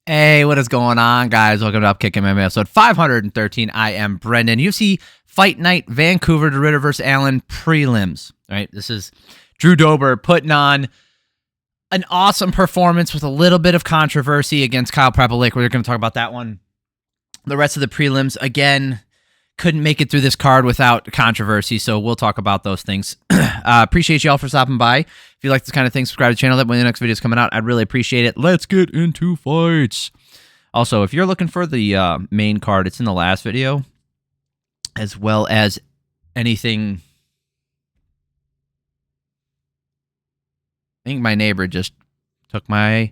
Hey, what is going on, guys? Welcome to Upkick MMA episode 513. I am Brendan. UFC Fight Night, Vancouver, Djorden versus Allen prelims. All right, this is Drew Dober putting on an awesome performance with a little bit of controversy against Kyle Prepolec. We're going to talk about that one. The rest of the prelims, again, couldn't make it through this card without controversy, so we'll talk about those things. Appreciate y'all for stopping by. If you like this kind of thing, subscribe to the channel. That when the next video is coming out, I'd really appreciate it. Let's get into fights. Also, if you're looking for the main card, it's in the last video, as well as anything. I think my neighbor just took my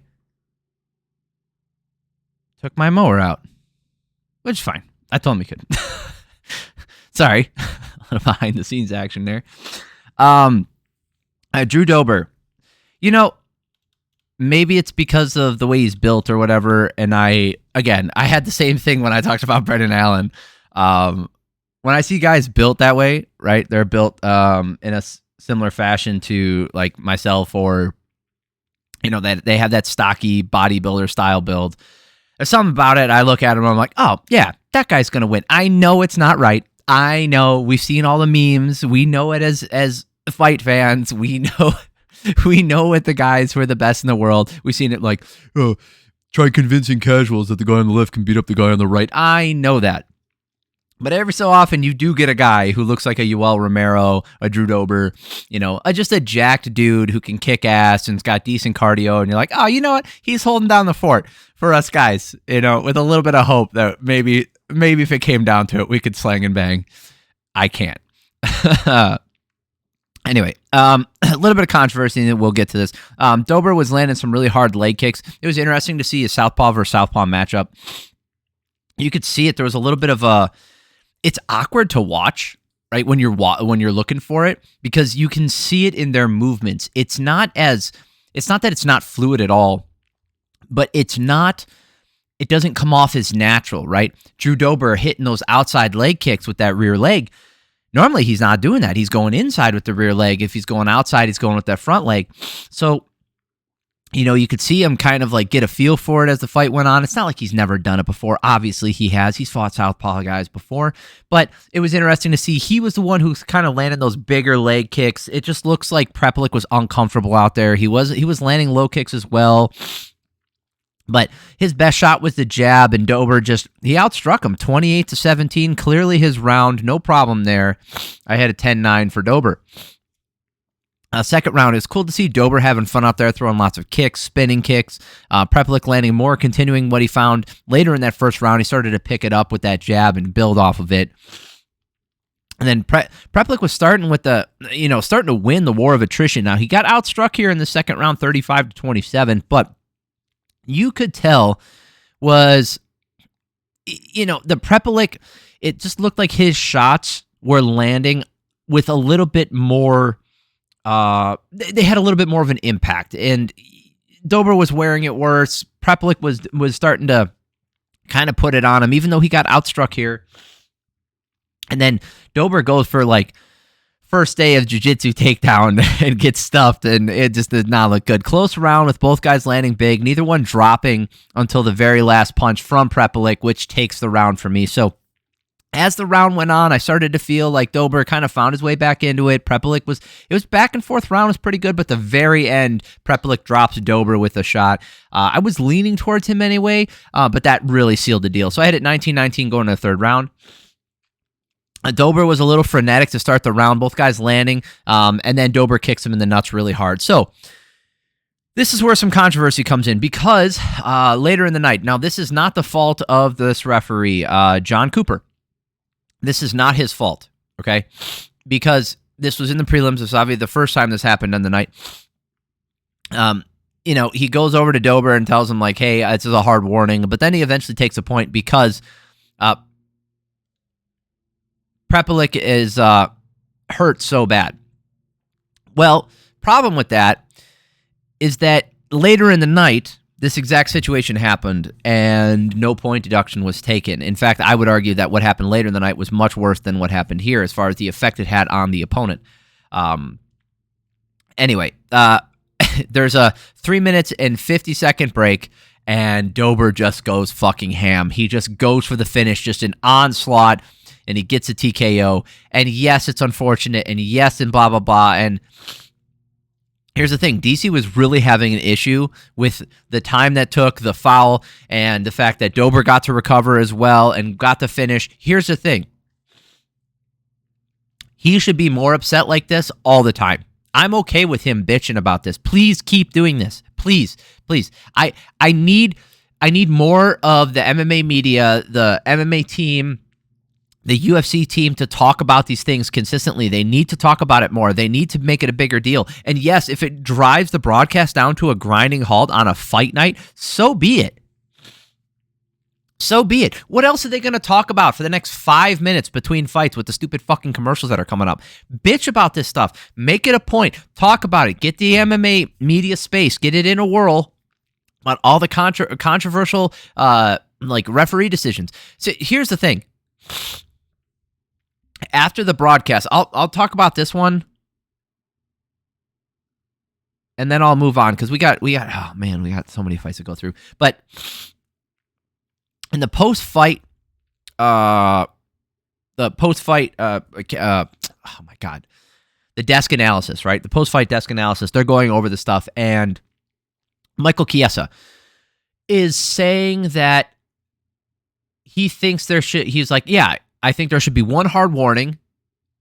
mower out, which is fine. I told him he could. Sorry, a little behind the scenes action there. Drew Dober, you know, maybe it's because of the way he's built or whatever. And I had the same thing when I talked about Brendan Allen. When I see guys built that way, right? They're built in a similar fashion to like myself, or that they have that stocky bodybuilder style build. There's something about it. I look at him, I'm like, oh yeah, that guy's gonna win. I know it's not right. I know we've seen all the memes. We know it as fight fans. We know what the guys who are the best in the world. We've seen it like, oh, try convincing casuals that the guy on the left can beat up the guy on the right. I know that. But every so often, you do get a guy who looks like a Yoel Romero, a Drew Dober, just a jacked dude who can kick ass and's got decent cardio. And you're like, oh, you know what? He's holding down the fort for us guys, with a little bit of hope that maybe if it came down to it, we could slang and bang. I can't. Anyway, a little bit of controversy, and we'll get to this. Dober was landing some really hard leg kicks. It was interesting to see a southpaw versus southpaw matchup. You could see it. There was a little bit of it's awkward to watch, right? When you're looking for it, because you can see it in their movements. It's not that it's not fluid at all, but it doesn't come off as natural, right? Drew Dober hitting those outside leg kicks with that rear leg. Normally he's not doing that. He's going inside with the rear leg. If he's going outside, he's going with that front leg. So, you could see him kind of like get a feel for it as the fight went on. It's not like he's never done it before. Obviously he has. He's fought southpaw guys before. But it was interesting to see he was the one who kind of landed those bigger leg kicks. It just looks like Prepolec was uncomfortable out there. He was landing low kicks as well. But his best shot was the jab, and Dober he outstruck him 28-17. Clearly his round, no problem there. I had a 10-9 for Dober. Second round, it's cool to see Dober having fun out there, throwing lots of kicks, spinning kicks. Prepolec landing more, continuing what he found later in that first round. He started to pick it up with that jab and build off of it. And then Prepolec was starting with starting to win the war of attrition. Now, he got outstruck here in the second round, 35-27, but you could tell was, the Prepolec, it just looked like his shots were landing with a little bit more, they had a little bit more of an impact, and Dober was wearing it worse. Prepolec was starting to kind of put it on him, even though he got outstruck here. And then Dober goes for like first day of jiu-jitsu takedown and gets stuffed, and it just did not look good. Close round with both guys landing big, neither one dropping until the very last punch from Prepolec, which takes the round for me. So as the round went on, I started to feel like Dober kind of found his way back into it. Prepolec it was back and forth round was pretty good, but the very end, Prepolec drops Dober with a shot. I was leaning towards him anyway, but that really sealed the deal. So I had it 19-19 going to the third round. Dober was a little frenetic to start the round, both guys landing, and then Dober kicks him in the nuts really hard. So this is where some controversy comes in, because later in the night, now this is not the fault of this referee, John Cooper. This is not his fault, okay? Because this was in the prelims. It's obviously the first time this happened on the night. He goes over to Dober and tells him, like, hey, this is a hard warning. But then he eventually takes a point because Prepolec is hurt so bad. Well, problem with that is that later in the night, this exact situation happened and no point deduction was taken. In fact, I would argue that what happened later in the night was much worse than what happened here as far as the effect it had on the opponent. Anyway, there's a 3 minutes and 50-second break, and Dober just goes fucking ham. He just goes for the finish, just an onslaught, and he gets a TKO. And yes, it's unfortunate, and yes, and blah, blah, blah. And here's the thing. DC was really having an issue with the time that took, the foul, and the fact that Dober got to recover as well and got the finish. Here's the thing. He should be more upset like this all the time. I'm okay with him bitching about this. Please keep doing this. Please, please. I need more of the MMA media, the MMA team, the UFC team to talk about these things consistently. They need to talk about it more. They need to make it a bigger deal. And yes, if it drives the broadcast down to a grinding halt on a fight night, so be it. So be it. What else are they going to talk about for the next 5 minutes between fights with the stupid fucking commercials that are coming up? Bitch about this stuff. Make it a point. Talk about it. Get the MMA media space. Get it in a whirl on all the controversial like referee decisions. So here's the thing. After the broadcast, I'll talk about this one, and then I'll move on because we got oh man, we got so many fights to go through. But in the post-fight, oh my God, the desk analysis, right? The post-fight desk analysis, they're going over the stuff, and Michael Chiesa is saying that he thinks he's like, yeah, I think there should be one hard warning.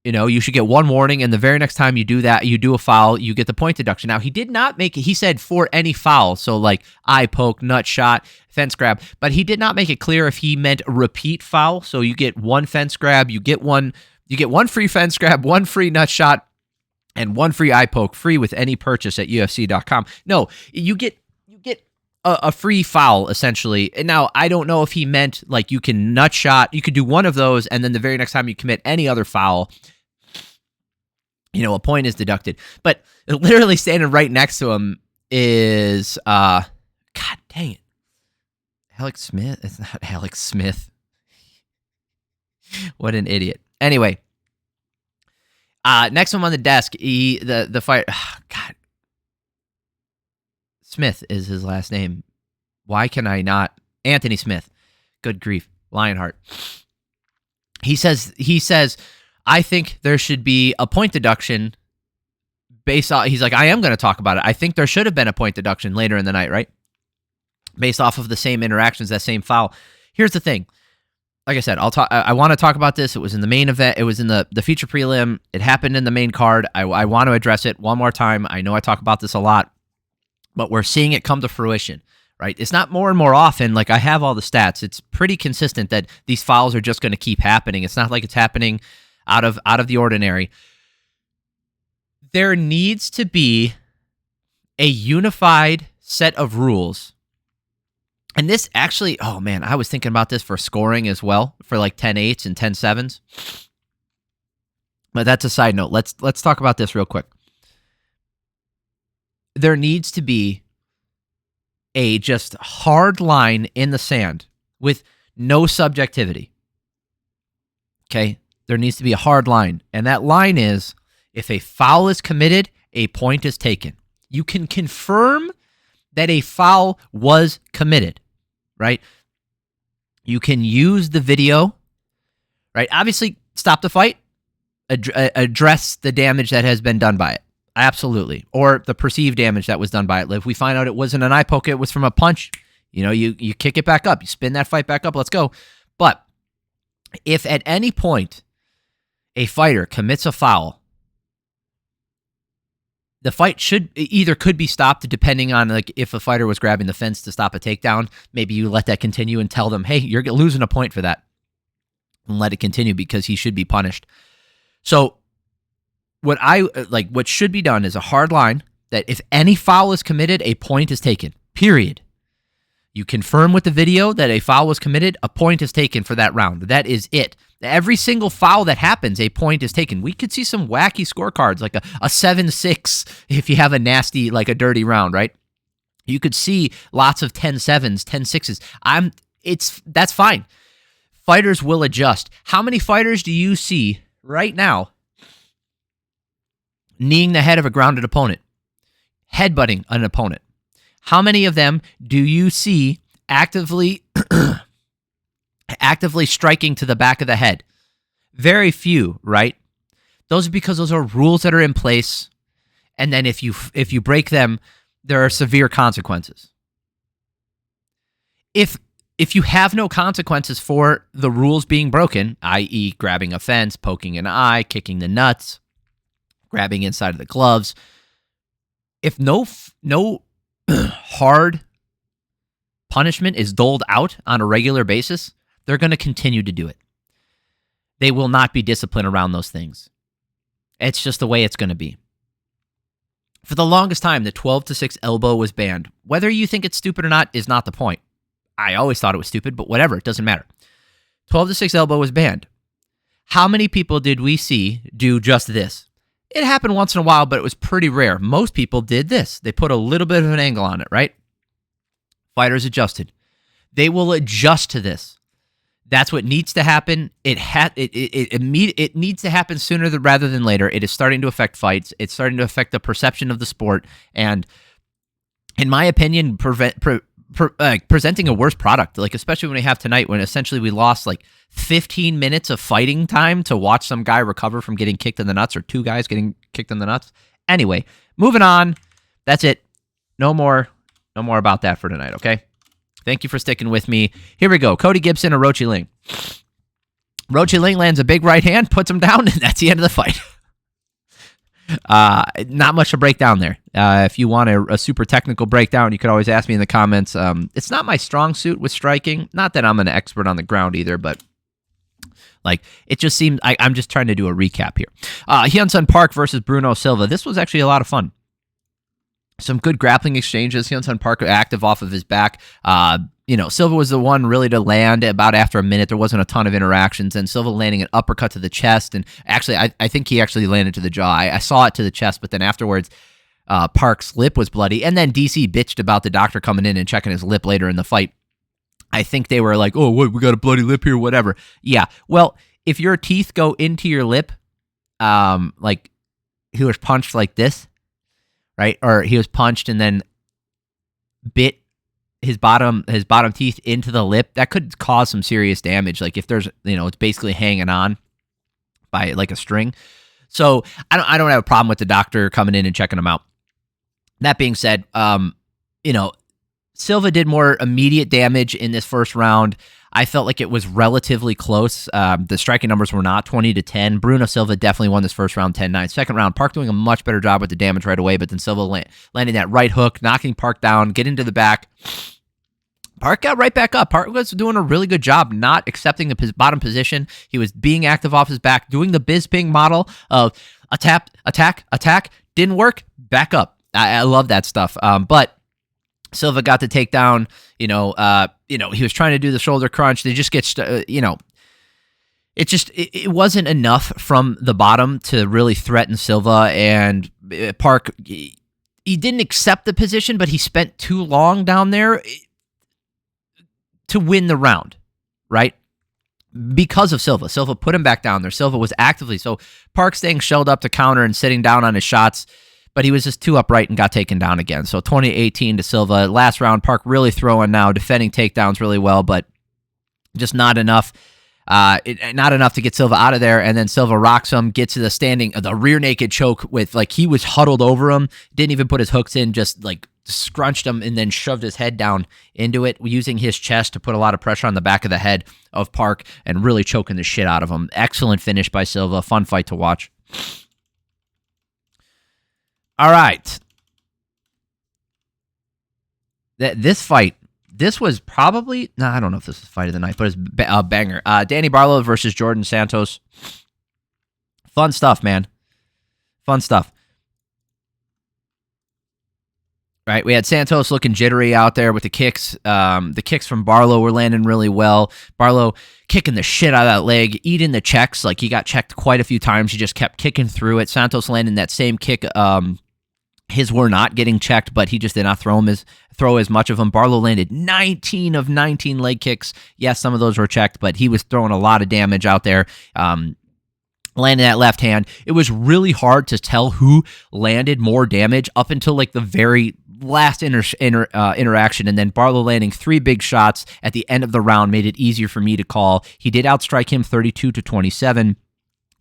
You know, you should get one warning, and the very next time you do that, you do a foul, you get the point deduction. Now, he did not make it, he said for any foul, so like eye poke, nut shot, fence grab, but he did not make it clear if he meant repeat foul, so you get one fence grab, you get one free fence grab, one free nut shot, and one free eye poke, free with any purchase at UFC.com. No, you get a free foul, essentially. And now, I don't know if he meant, like, you can nut shot, you could do one of those, and then the very next time you commit any other foul, you know, a point is deducted. But literally standing right next to him is, God dang it, Alex Smith? It's not Alex Smith. What an idiot. Anyway, next one on the desk, the fight, God, Smith is his last name. Why can I not? Anthony Smith. Good grief. Lionheart. He says, I think there should be a point deduction based on, he's like, I am going to talk about it. I think there should have been a point deduction later in the night, right? Based off of the same interactions, that same foul. Here's the thing. Like I said, I want to talk about this. It was in the main event. It was in the feature prelim. It happened in the main card. I want to address it one more time. I know I talk about this a lot, but we're seeing it come to fruition, right? It's not more and more often. Like, I have all the stats. It's pretty consistent that these fouls are just going to keep happening. It's not like it's happening out of the ordinary. There needs to be a unified set of rules. And this actually, oh man, I was thinking about this for scoring as well, for like 10-8s and 10-7s. But that's a side note. Let's talk about this real quick. There needs to be a just hard line in the sand with no subjectivity. Okay? There needs to be a hard line. And that line is, if a foul is committed, a point is taken. You can confirm that a foul was committed, right? You can use the video, right? Obviously, stop the fight, address the damage that has been done by it. Absolutely. Or the perceived damage that was done by it. If we find out it wasn't an eye poke, it was from a punch, you know, you kick it back up, you spin that fight back up, let's go. But if at any point a fighter commits a foul, the fight could be stopped depending on, like, if a fighter was grabbing the fence to stop a takedown, maybe you let that continue and tell them, hey, you're losing a point for that, and let it continue because he should be punished. So what should be done is a hard line that if any foul is committed, a point is taken, period. You confirm with the video that a foul was committed, a point is taken for that round. That is it. Every single foul that happens, a point is taken. We could see some wacky scorecards, like a 7-6 if you have a nasty, like a dirty round, right? You could see lots of 10-7s, 10-6s. That's fine. Fighters will adjust. How many fighters do you see right now kneeing the head of a grounded opponent, headbutting an opponent? How many of them do you see actively striking to the back of the head. Very few, right? Those are because those are rules that are in place, and then if you break them, there are severe consequences. If you have no consequences for the rules being broken, i.e. grabbing a fence, poking an eye, kicking the nuts, grabbing inside of the gloves, if no hard punishment is doled out on a regular basis, they're going to continue to do it. They will not be disciplined around those things. It's just the way it's going to be. For the longest time, the 12-6 elbow was banned. Whether you think it's stupid or not is not the point. I always thought it was stupid, but whatever, it doesn't matter. 12-6 elbow was banned. How many people did we see do just this? It happened once in a while, but it was pretty rare. Most people did this. They put a little bit of an angle on it, right? Fighters adjusted. They will adjust to this. That's what needs to happen. It needs to happen sooner rather than later. It is starting to affect fights. It's starting to affect the perception of the sport. And in my opinion, presenting a worse product, like especially when we have tonight, when essentially we lost like 15 minutes of fighting time to watch some guy recover from getting kicked in the nuts, or two guys getting kicked in the nuts. Anyway, moving on. That's it. No more about that for tonight, okay? Thank you for sticking with me. Here we go. Cody Gibson or Aoriqileng. Aoriqileng lands a big right hand, puts him down, and that's the end of the fight. Not much to break down there. If you want a super technical breakdown, you could always ask me in the comments. It's not my strong suit with striking. Not that I'm an expert on the ground either, but like it just seemed I'm just trying to do a recap here. HyunSung Park versus Bruno Silva. This was actually a lot of fun. Some good grappling exchanges. HyunSung Park active off of his back. Silva was the one really to land about after a minute. There wasn't a ton of interactions, and Silva landing an uppercut to the chest. And actually, I think he actually landed to the jaw. I saw it to the chest, but then afterwards, Park's lip was bloody. And then DC bitched about the doctor coming in and checking his lip later in the fight. I think they were like, oh, what, we got a bloody lip here, whatever. Yeah, well, if your teeth go into your lip, like he was punched like this, right? Or he was punched and then bit his bottom teeth into the lip, that could cause some serious damage. Like if there's, it's basically hanging on by like a string. So I don't have a problem with the doctor coming in and checking him out. That being said, Silva did more immediate damage in this first round. I felt like it was relatively close. The striking numbers were not 20-10. Bruno Silva definitely won this first round 10-9. Second round, Park doing a much better job with the damage right away, but then Silva landing that right hook, knocking Park down, getting to the back. Park got right back up. Park was doing a really good job not accepting the bottom position. He was being active off his back, doing the Bisping model of attack. Didn't work, back up. I love that stuff. But Silva got the takedown. He was trying to do the shoulder crunch. They just get, it wasn't enough from the bottom to really threaten Silva. And Park, he didn't accept the position, but he spent too long down there to win the round, right? Because of Silva. Silva put him back down there. Silva was actively, so Park staying shelled up to counter and sitting down on his shots, but he was just too upright and got taken down again. So 20-18 to Silva. Last round, Park really throwing now, defending takedowns really well, but just not enough. Not enough to get Silva out of there, and then Silva rocks him, gets to the rear naked choke with, like, he was huddled over him, didn't even put his hooks in, just like scrunched him and then shoved his head down into it, using his chest to put a lot of pressure on the back of the head of Park and really choking the shit out of him. Excellent finish by Silva. Fun fight to watch. All right. This fight, this was probably, I don't know if this is fight of the night, but it's a banger. Danny Barlow versus Djorden Santos. Fun stuff, man. Fun stuff. Right, we had Santos looking jittery out there with the kicks. The kicks from Barlow were landing really well. Barlow kicking the shit out of that leg, eating the checks. Like, he got checked quite a few times. He just kept kicking through it. Santos landing that same kick. His were not getting checked, but he just did not throw as much of them. Barlow landed 19 of 19 leg kicks. Yes, some of those were checked, but he was throwing a lot of damage out there. Landing that left hand. It was really hard to tell who landed more damage up until like the very last interaction, and then Barlow landing 3 big shots at the end of the round made it easier for me to call. He did outstrike him 32-27.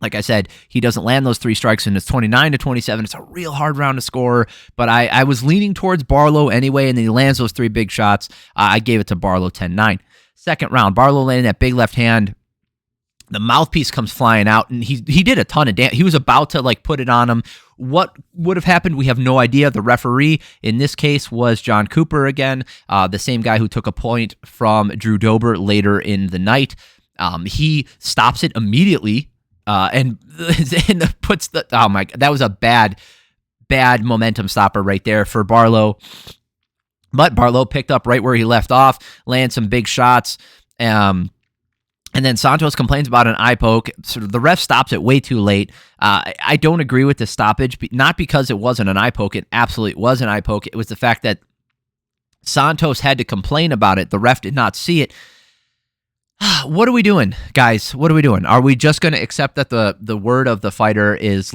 Like I said, he doesn't land those 3 strikes, and it's 29-27. It's a real hard round to score, but I was leaning towards Barlow anyway, and then he lands those 3 big shots. I gave it to Barlow 10-9. Second round, Barlow landing that big left hand. The mouthpiece comes flying out, and he did a ton of damage. He was about to put it on him. What would have happened? We have no idea. The referee in this case was John Cooper again, the same guy who took a point from Drew Dober later in the night. He stops it immediately. And puts the, oh my God, that was a bad momentum stopper right there for Barlow. But Barlow picked up right where he left off, landed some big shots. And then Santos complains about an eye poke. Sort of the ref stops it way too late. I don't agree with the stoppage, not because it wasn't an eye poke. It absolutely was an eye poke. It was the fact that Santos had to complain about it. The ref did not see it. What are we doing, guys? What are we doing? Are we just going to accept that the word of the fighter is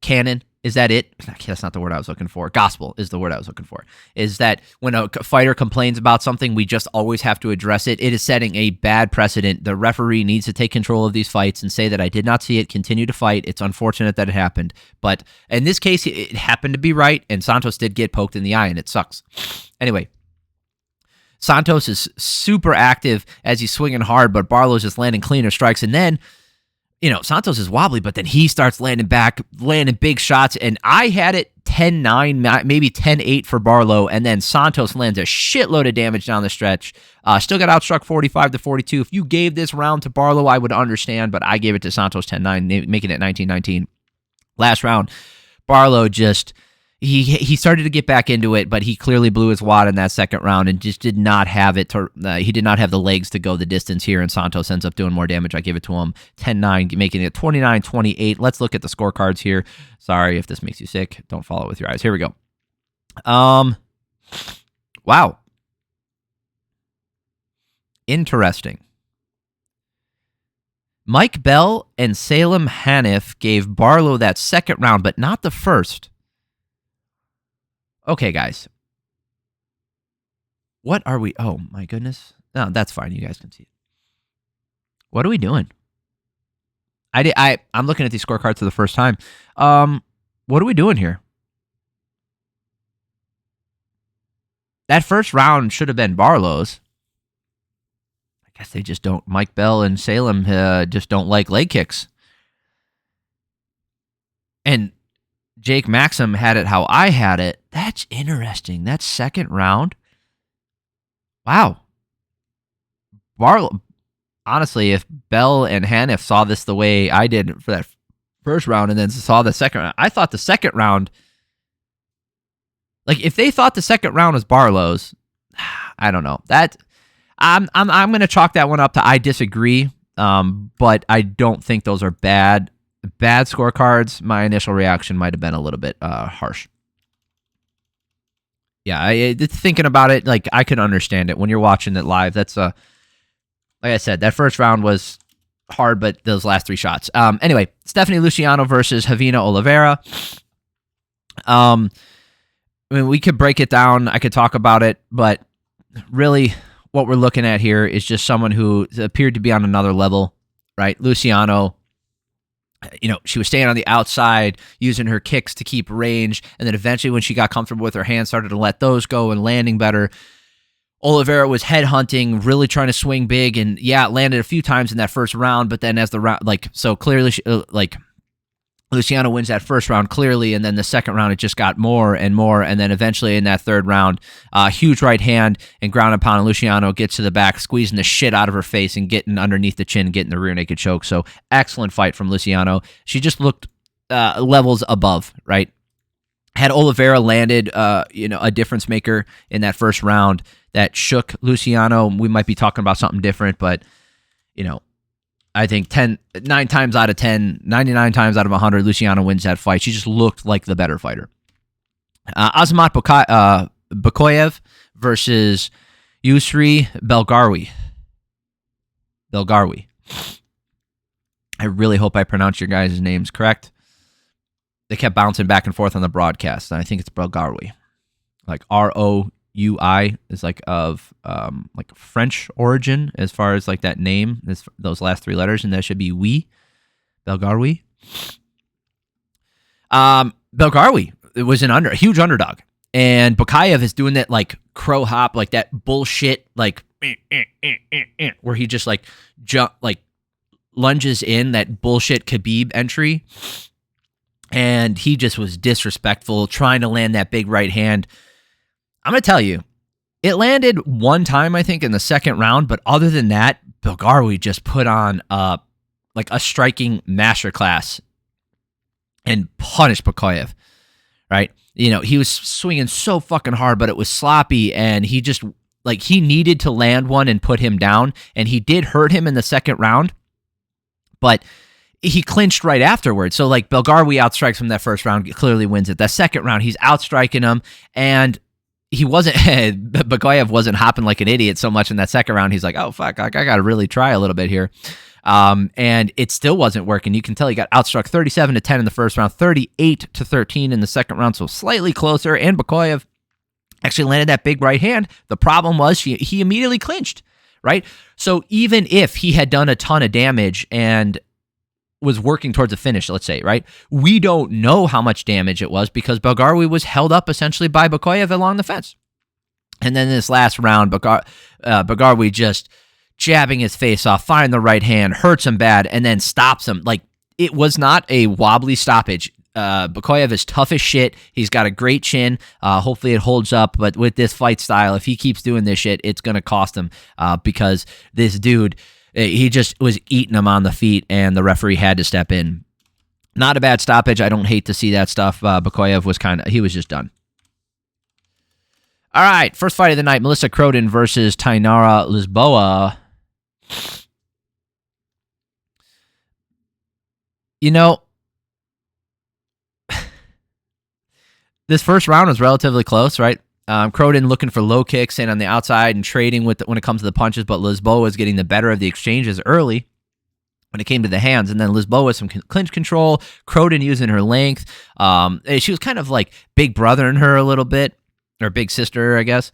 canon? Is that it? That's not the word I was looking for. Gospel is the word I was looking for. Is that when a fighter complains about something, we just always have to address it? It is setting a bad precedent. The referee needs to take control of these fights and say that I did not see it, continue to fight. It's unfortunate that it happened. But in this case, it happened to be right, and Santos did get poked in the eye, and it sucks. Anyway, Santos is super active as he's swinging hard, but Barlow's just landing cleaner strikes. And then, Santos is wobbly, but then he starts landing big shots. And I had it 10-9, maybe 10-8 for Barlow. And then Santos lands a shitload of damage down the stretch. Still got outstruck 45-42. If you gave this round to Barlow, I would understand, but I gave it to Santos 10-9, making it 19-19. Last round, Barlow just... He started to get back into it, but he clearly blew his wad in that second round and just did not have it. He did not have the legs to go the distance here, and Santos ends up doing more damage. I gave it to him 10-9, making it 29-28. Let's look at the scorecards here. Sorry if this makes you sick. Don't follow it with your eyes. Here we go. Wow. Interesting. Mike Bell and Salem Hanif gave Barlow that second round, but not the first. Okay, guys. What are we... Oh, my goodness. No, that's fine. You guys can see it. What are we doing? I'm looking at these scorecards for the first time. What are we doing here? That first round should have been Barlow's. I guess they just don't... Mike Bell and Salem just don't like leg kicks. And Jake Maxim had it how I had it. That's interesting. That second round. Wow. Barlow. Honestly, if Bell and Hanif saw this the way I did for that first round and then saw the second round, I thought the second round, if they thought the second round was Barlow's, I don't know. That I'm going to chalk that one up to I disagree, but I don't think those are bad scorecards. My initial reaction might have been a little bit harsh. Yeah, thinking about it, I could understand it when you're watching it live. That's like I said, that first round was hard, but those last 3 shots. Anyway, Stephanie Luciano versus Ravena Oliveira. We could break it down. I could talk about it, but really, what we're looking at here is just someone who appeared to be on another level, right? Luciano. She was staying on the outside, using her kicks to keep range, and then eventually when she got comfortable with her hands, started to let those go and landing better. Oliveira was headhunting, really trying to swing big, and landed a few times in that first round, but then as the round, so clearly, Luciano wins that first round clearly, and then the second round, it just got more and more, and then eventually in that third round, huge right hand and ground and pound, and Luciano gets to the back, squeezing the shit out of her face and getting underneath the chin, getting the rear naked choke. So excellent fight from Luciano. She just looked levels above, right? Had Oliveira landed, a difference maker in that first round that shook Luciano, we might be talking about something different, but, I think 9 times out of 10, 99 times out of 100, Luciano wins that fight. She just looked like the better fighter. Azamat Bekoev versus Yousri Belgaroui. I really hope I pronounced your guys' names correct. they kept bouncing back and forth on the broadcast, and I think it's Belgaroui. Like Roui is like of like French origin as far as like that name, those last 3 letters, and that should be oui, Belgaroui. Belgaroui was a huge underdog, and Bekoev is doing that like crow hop, like that bullshit, like where he just like lunges in, that bullshit Khabib entry, and he just was disrespectful, trying to land that big right hand. I'm gonna tell you, it landed one time, I think, in the second round, but other than that, Belgaroui just put on like a striking masterclass and punished Bekoev, right? You know, he was swinging so fucking hard, but it was sloppy, and he just, like, he needed to land one and put him down, and he did hurt him in the second round, but he clinched right afterwards. So, like, Belgaroui outstrikes him that first round, clearly wins it. That second round, he's outstriking him, and he wasn't, Bekoev wasn't hopping like an idiot so much in that second round. He's like, oh, fuck, I got to really try a little bit here. And it still wasn't working. You can tell he got outstruck 37-10 in the first round, 38-13 in the second round, so slightly closer. And Bekoev actually landed that big right hand. The problem was he immediately clinched, right? So even if he had done a ton of damage and was working towards a finish, let's say, right? We don't know how much damage it was because Belgaroui was held up essentially by Bekoev along the fence. And then this last round, Belgaroui just jabbing his face off, firing the right hand, hurts him bad, and then stops him. Like, it was not a wobbly stoppage. Bekoev is tough as shit. He's got a great chin. Hopefully it holds up, but with this fight style, if he keeps doing this shit, it's going to cost him because this dude, he just was eating him on the feet, and the referee had to step in. Not a bad stoppage. I don't hate to see that stuff. Bekoev was he was just done. All right, first fight of the night, Melissa Croden versus Tainara Lisboa. You know, this first round was relatively close, right? Croden looking for low kicks and on the outside and trading when it comes to the punches, but Lisboa was getting the better of the exchanges early when it came to the hands. And then Lisboa with some clinch control, Croden using her length. She was kind of like big brother in her a little bit, or big sister, I guess.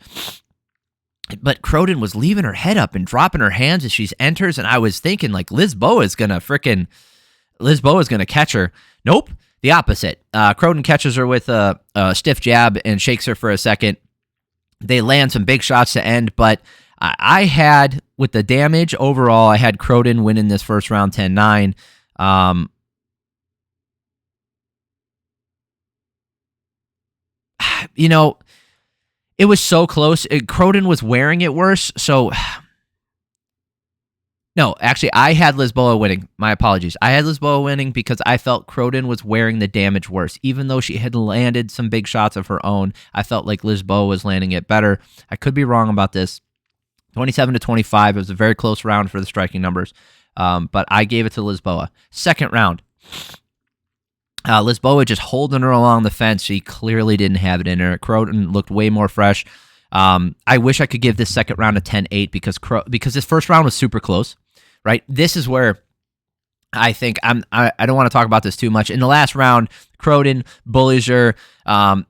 But Croden was leaving her head up and dropping her hands as she enters, and I was thinking, like, Lisboa is going to catch her. Nope, the opposite. Croden catches her with a stiff jab and shakes her for a second. They land some big shots to end, but I had, with the damage overall, I had Croden winning this first round 10-9. You know, it was so close. Croden was wearing it worse, so... No, actually, I had Lisboa winning. My apologies. I had Lisboa winning because I felt Croden was wearing the damage worse. Even though she had landed some big shots of her own, I felt like Lisboa was landing it better. I could be wrong about this. 27-25. It was a very close round for the striking numbers, but I gave it to Lisboa. Second round. Lisboa just holding her along the fence. She clearly didn't have it in her. Croden looked way more fresh. I wish I could give this second round a 10-8 because this first round was super close. Right, this is where I think I don't want to talk about this too much. In the last round, Croden bullies her,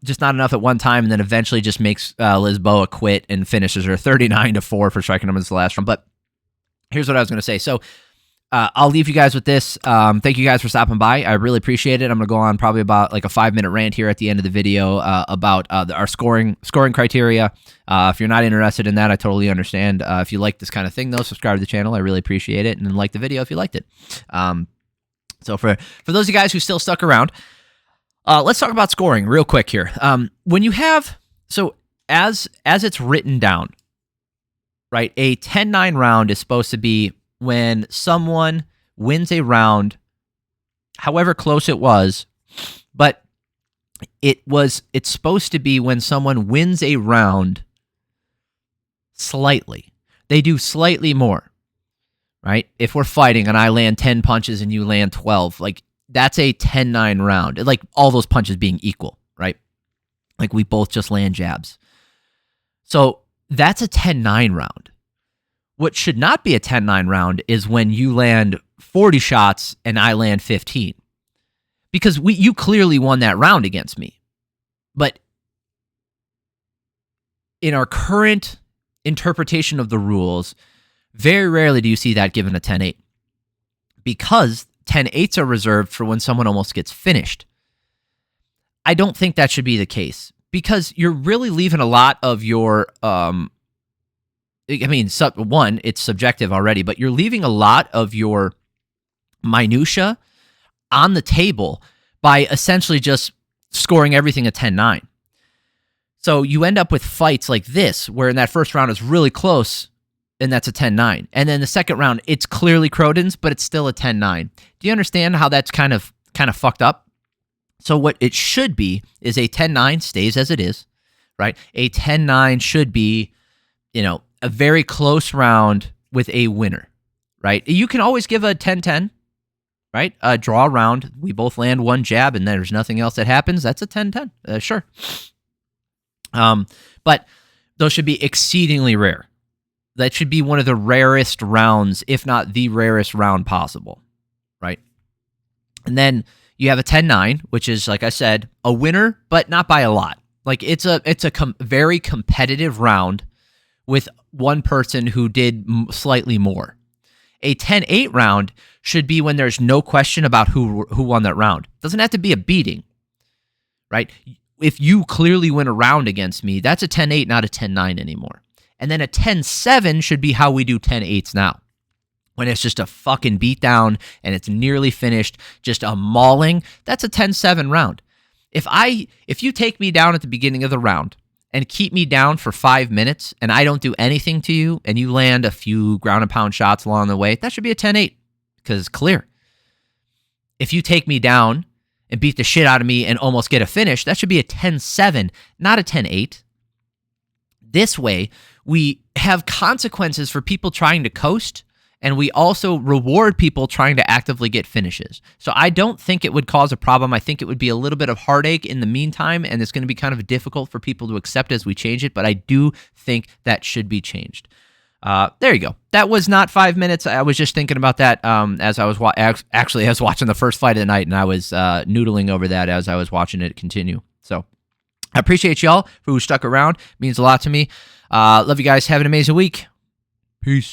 just not enough at one time, and then eventually just makes Lisboa quit and finishes her 39-4 for striking numbers the last round. But here's what I was going to say. So I'll leave you guys with this. Thank you guys for stopping by. I really appreciate it. I'm going to go on probably about like a 5-minute rant here at the end of the video about our scoring criteria. If you're not interested in that, I totally understand. If you like this kind of thing, though, subscribe to the channel. I really appreciate it. And then like the video if you liked it. So for those of you guys who still stuck around, let's talk about scoring real quick here. When you have, so as it's written down, right, a 10-9 round is supposed to be when someone wins a round, however close it was, but it's supposed to be when someone wins a round slightly. They do slightly more, right? If we're fighting and I land 10 punches and you land 12, like that's a 10-9 round. Like all those punches being equal, right? Like we both just land jabs. So that's a 10-9 round. What should not be a 10-9 round is when you land 40 shots and I land 15. because you clearly won that round against me. But in our current interpretation of the rules, very rarely do you see that given a 10-8, because 10-8s are reserved for when someone almost gets finished. I don't think that should be the case, because you're really leaving a lot of your, one, it's subjective already, but you're leaving a lot of your minutia on the table by essentially just scoring everything a 10-9. So you end up with fights like this, where in that first round it's really close, and that's a 10-9. And then the second round, it's clearly Croden's, but it's still a 10-9. Do you understand how that's kind of fucked up? So what it should be is a 10-9 stays as it is, right? A 10-9 should be, a very close round with a winner, right? You can always give a 10-10, right? A draw round. We both land one jab and there's nothing else that happens. That's a 10-10. Sure. But those should be exceedingly rare. That should be one of the rarest rounds, if not the rarest round possible, right? And then you have a 10-9, which is, like I said, a winner, but not by a lot. Like it's a very competitive round with one person who did slightly more. A 10-8 round should be when there's no question about who won that round. It doesn't have to be a beating, right? If you clearly win a round against me, that's a 10-8, not a 10-9 anymore. And then a 10-7 should be how we do 10-8s now, when it's just a fucking beatdown and it's nearly finished, just a mauling. That's a 10-7 round. If you take me down at the beginning of the round and keep me down for 5 minutes and I don't do anything to you and you land a few ground and pound shots along the way, that should be a 10-8 because it's clear. If you take me down and beat the shit out of me and almost get a finish, that should be a 10-7, not a 10-8. This way, we have consequences for people trying to coast, and we also reward people trying to actively get finishes. So I don't think it would cause a problem. I think it would be a little bit of heartache in the meantime, and it's going to be kind of difficult for people to accept as we change it, but I do think that should be changed. There you go. That was not 5 minutes. I was just thinking about that as I was I was watching the first fight of the night, and I was noodling over that as I was watching it continue. So I appreciate y'all who stuck around. It means a lot to me. Love you guys. Have an amazing week. Peace.